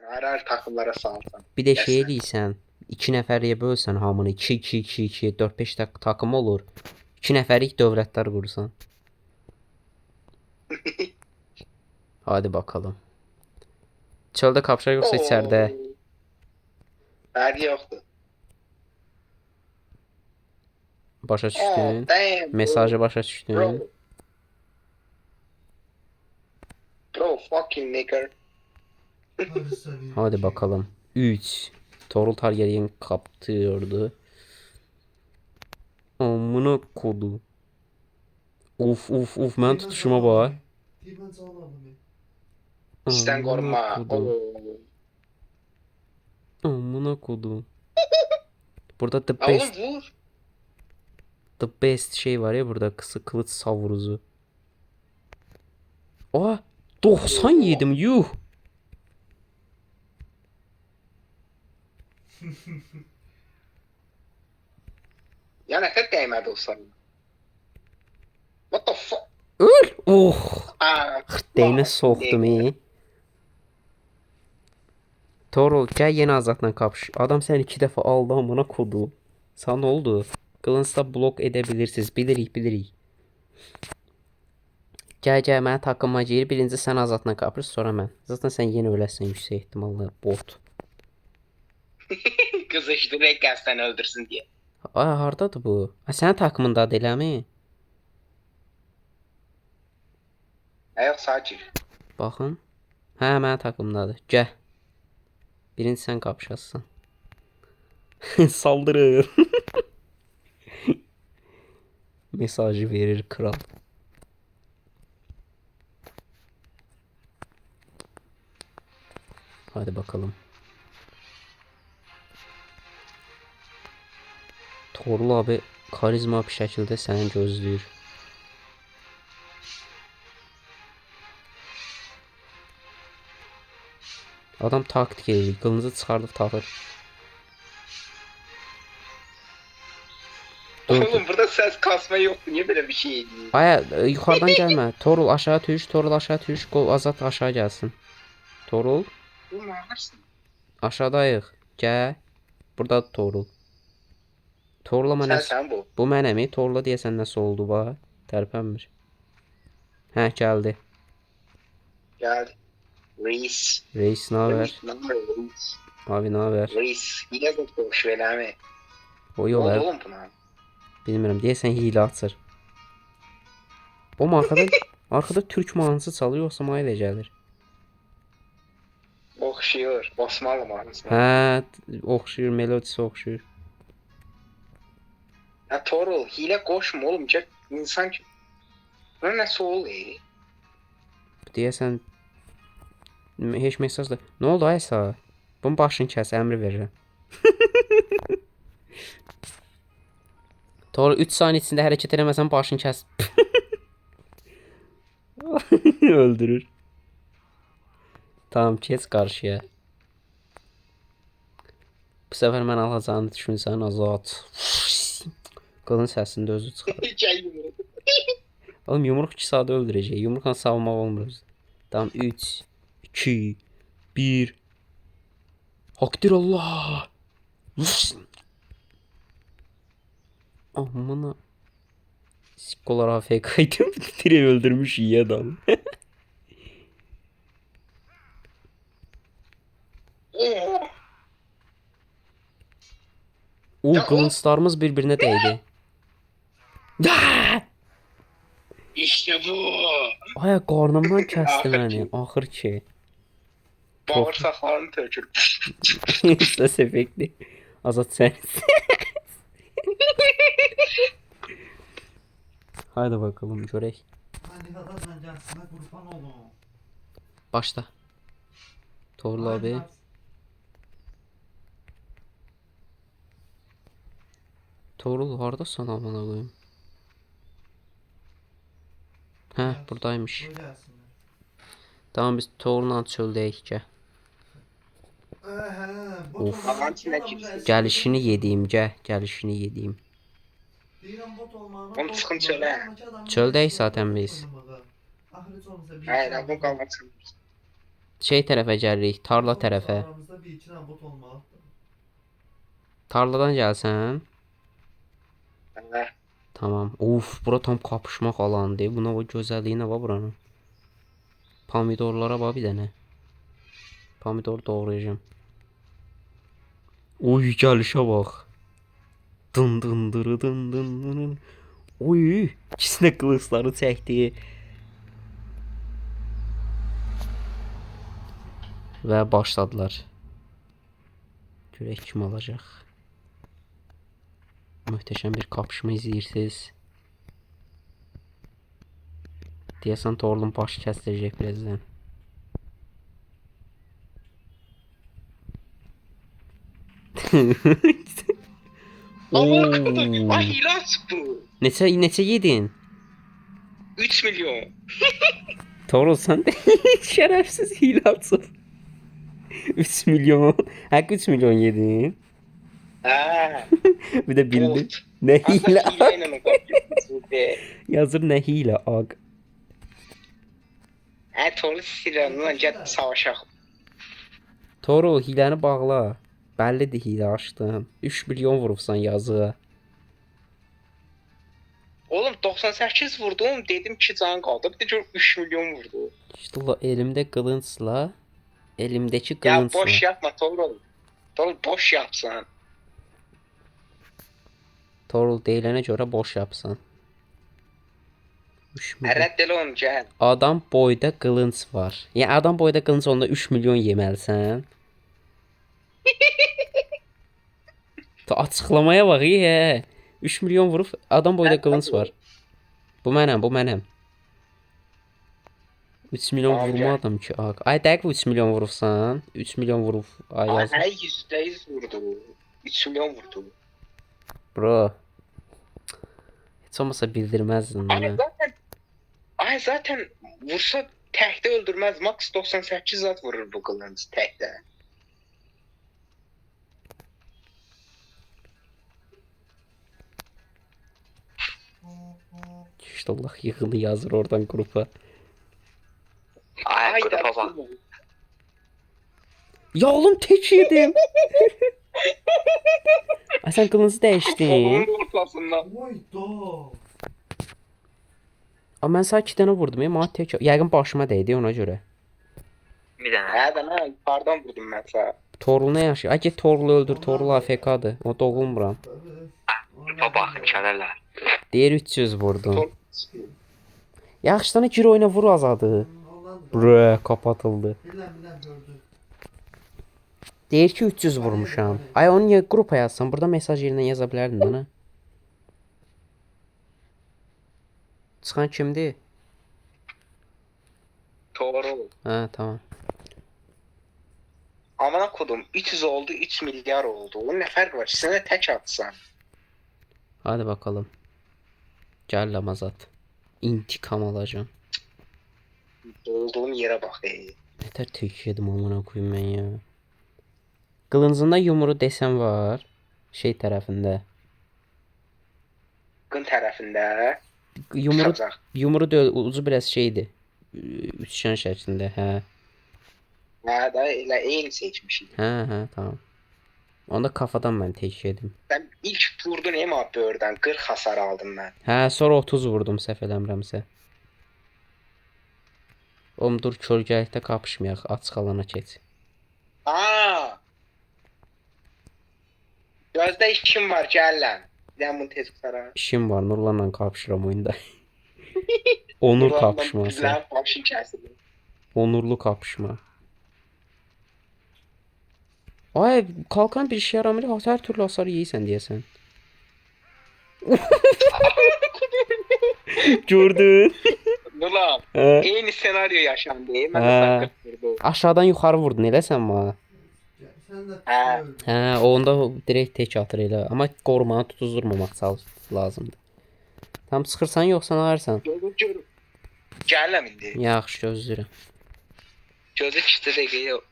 Ayrı takımlara salsan. Bir de şey Resmen. eləysən, 2 nəfərliyə bölsən hamını 2 2 2 2 4-5 takım olur. 2 nəfərlik dövlətlər qursan. Hadi bakalım. Çöldə kapışar yoxsa içəridə? Fərqi yoxdur. Başa Oh, düşdün? damn, bro. Mesajı başa düşdün? Bro. Bro, fucking nigger. Hadi bakalım. 3. Torul Targaryen kaptırdı. Amına kodu. Uf uf uf mən tutuşuma bax. İşten koruma. kodu. Amına kodu. Burada the Oğlum best, vur. the best şey var ya burada kılıç savurucu. Aa 90 yedim yuh. Ya ne kadar değmedi o sana. What the fuck? Öl. Oh. Aa, Değne soxdum iyi. Torol gəl yenə Azadla kapış. Adam səni 2 dəfə aldı amına kodu. Sana nə oldu? Qılıncda blok edə bilirsiniz. Bilirik. Gəl mənə takıma gir. Birinci sən Azadla kapış, sonra mən. Zaten sən yenə öləsən yüksək ehtimalla bot. kızıştı direkt sen öldürsün diye. Ay hardadır bu? Ha sənin takımındadır eləmi? Yok sadece. Baxın. Hə, mənim takımdadır. Gəl. Birinci sən kapışasın. Saldırın. Mesajı verir kral. Hadi bakalım. Torlu abi karizma bir şəkildə səni gözləyir. Adam taktik edir. Qılıncı çıxardıb taxır. Oğlum burada ses kasma yoktu. Niye böyle bir şey değil? Aya yuxarıdan gəlmə. Torul aşağı düş, Torul aşağı düş, qol Azad aşağı gəlsin. Torul Bu ne yaparsın? aşağıdayıq. Gəl. Burdadır Torul. Torlama nə? Sen bu. Bu mənəmi? Torla deyəsən nəsə oldu bax. Tərpənmir. Hə, gəldi. Gel. Reis. Reis nə haber? Reis. Abi nə haber? Reis. Yine de boş ver abi. O Ne yol oldu hə. oğlum buna? Bilmirəm. Deyəsən hiylə açır. O arkada Türk mahnısı çalır yoxsa mənə elə gəlir? Okşuyor. Osmanlı mağarası. Hə, oxşuyur, melodisi oxşuyur. Ya Torul hile koşma oğlum. Çok insan ki. Bu nasıl oluyor? Deyəsən heç mesaj da. Nə oldu Aysa? Bunun başını kəs, əmr verirəm. Doğru 3 saniyə içində hərəkət eləməsən başını kəs. Öldürür. Tamam, keç qarşıya. Bu səfər mən alacağını düşünsən Azad. Qılın səsində özü çıxar. Oğlum yumruq 2 saat öldürəcək. Yumruqla savunmaq olmur. Tamam 3 2 1 Hakdir Allah. Amına. Sikolar AFK'ydı. Direkt öldürmüş iyi adam. O kılıçlarımız birbirine değdi. İşte bu. Ay qarnımdan kəsdi məni. Axır ki. Bağırsaqlarını tökür. Ses effekti. Azad sen. Haydi bakalım görək. Başla. Torlu abi. Torul hardasan amına koyayım? Hə, buradaymış. Tamam biz Torunla çöldəyik ki. Of. Gəlişini yediyim, gəlişini yediyim. Oğlum sıkıntı söyle. Çöldəyik zaten biz. Hayır bu kalmasın. Şey tərəfə gəlirik, tarla tərəfə. Aramızda bir iki dənə bot olmalıdır. Tarladan gəlsən. Hə. Tamam. Uf, bura tam kapışmaq alanıdır. Buna o gözəlliyinə bax buranın. Pomidorlara bax bir dənə. Pomidor doğrayacağım. Oy, gəlişə bax. Dın dın dırı dın dın dın. Oy, ikisine kılıçları çəkdi. Və başladılar. Görək kim alacaq. Möhtəşəm bir kapışma izləyirsiniz. Deyəsən Torlun başı kəsiləcək birazdan. Amına koydum. Ay ilaç bu. Neçə yedin? 3 milyon. Torul sən də şərəfsiz hilatsın. 3 milyon. Həqiq 3 milyon yedin. Hə. Bir də bildin. Bot. Nə hilə? Hilə ilə o qapıyı. Yazır nə hilə aq. Hə, Torlu Siranla gəl savaşaq. Torul hiləni bağla. Bəllidir hilə açdın. 3 milyon vurubsan yazığa. Oğlum 98 vurdum, dedim ki can qaldı. Bir də gör 3 milyon vurdu. İşte la elimdə qılıncla, elimdəki Ya qılıncla. boş yapma Torlu. Torlu boş yapsan. Torul deyilənə görə boş yapsan. 3 milyon. Rədd elə onu gəl. Adam boyda qılınc var. Yəni adam boyda qılınc onda 3 milyon yeməlisən. Ta açıqlamaya bax, 3 milyon vurub adam boyda qılınc var. Bu mənəm. 3 milyon Tamam, vurmadım ki. Ay dəqiq 3 milyon vurubsan. 3 milyon vurub. Ay Ay, yaz. hə, %100 vurdu. 3 milyon vurdu. Bro. Heç olmasa bildirməzdin mənə. Zaten vursa təkdə öldürməz. Max 98 zat vurur bu qılınc təkdə. İşte Allah yığılı yazır oradan qrupa. Ay qrupa bax. Ya oğlum tek yedim. Ay sen kılıncı değiştin. Onun ortasından. Oy da. Ama ben sana 2 dənə vurdum ya. Mənə tek. Yəqin başıma dəydi ona görə. Bir dənə. Hə, dənə yuxarıdan vurdum mən sənə. Torlu nə yaşıyor? Ay get Torlu öldür. Torlu AFK'dır. O doğulmuram. Qrupa baxın kələlər. Deyir 300 vurdum. Yaxşıdan gir oyuna vur azadı. Bro kapatıldı. Bilən gördü. Deyir ki 300 vurmuşam. Ay onu niyə qrupa yazsan? Burada mesaj yerinə yaza bilərdin bana. Çıxan kimdir? Doğru. Ha tamam. Amına kodum 300 oldu, 3 milyar oldu. Onun nə fərqi var? Sənə tək atsan. Hadi bakalım. Gel Lamazat. İntikam alacağım. Olduğum yerə bax. Nətər tük yedim amına koyayım mən ya. Qılıncında yumru desen var. Şey tərəfində. Qın tərəfində. Yumru da ucu biraz şeydi. Üçgen şəklində, hə. Hə, da elə eyni seçmişik. Hə, tamam. Onda kafadan mən tek yedim. Sən ilk vurdun Ema böğürdən 40 hasar aldım mən. Hə, sonra 30 vurdum səhv eləmirəmsə. Oğlum dur kölgəlikdə kapışmayaq, açıq alana keç. Aa! Gözdə işim var, gəl lan. Dən bunu tez qutara. İşim var, Nurlanla kapışıram oyunda. Onur kapışması. Bizlərin başı kəsilir. Onurlu kapışma. Ay kalkan bir işe yaramıyor. Her türlü hasar yiysen diyesen. Gördün. Nurlan, Hə. eyni senaryo yaşandı. Mən Hə. də qırpırdım. Aşağıdan yukarı vurdun elə sən bana. Sən də Hə. öldün. Hə, onda direkt tek atır elə. Amma qorumanı tutuzdurmamaq lazımdır. Tam sıxırsan yoxsa nə ararsan? Görüm. Gələm indi. Yaxşı gözləyirəm. Gözü 2 dəqiqə yox.